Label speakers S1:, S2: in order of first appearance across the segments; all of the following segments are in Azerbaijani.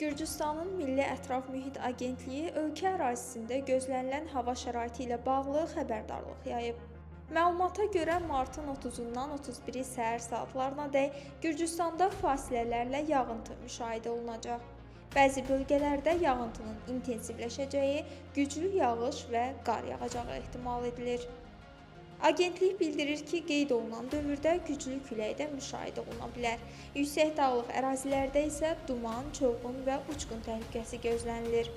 S1: Gürcüstanın Milli Ətraf Mühit Agentliyi ölkə ərazisində gözlənilən hava şəraiti ilə bağlı xəbərdarlıq yayıb. Məlumata görə martın 30-dan 31-i səhər saatlarınadək Gürcüstanda fasilələrlə yağıntı müşahidə olunacaq. Bəzi bölgələrdə yağıntının intensivləşəcəyi, güclü yağış və qar yağacağı ehtimal edilir. Agentlik bildirir ki, qeyd olunan dövrdə güclü külək də müşahidə oluna bilər. Yüksək dağlıq ərazilərdə isə duman, çovğun və uçqun təhlükəsi gözlənilir.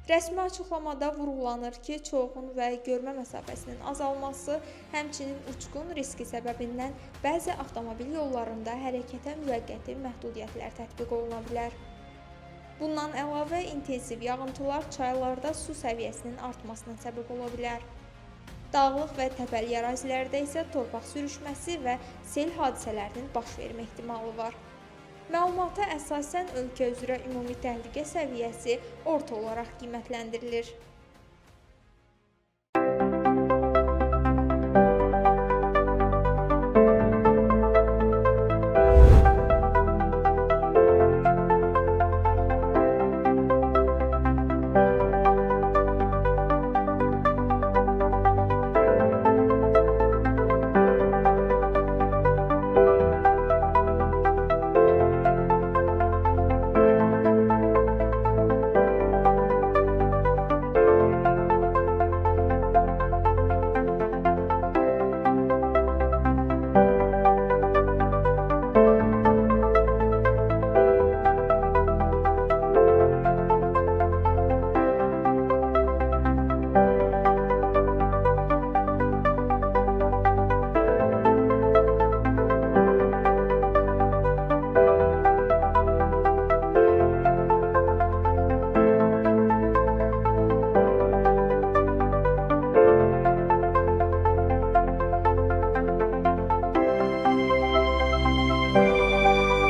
S1: Rəsmi açıqlamada vurğulanır ki, çovğun və görmə məsafəsinin azalması, həmçinin uçqun riski səbəbindən bəzi avtomobil yollarında hərəkətə müvəqqəti məhdudiyyətlər tətbiq oluna bilər. Bundan əlavə intensiv yağıntılar çaylarda su səviyyəsinin artmasına səbəb ola bilər. Dağlıq və təpəli ərazilərdə isə torpaq sürüşməsi və sel hadisələrinin baş vermə ehtimalı var. Məlumata əsasən ölkə üzrə ümumi təhlükə səviyyəsi orta olaraq qiymətləndirilir.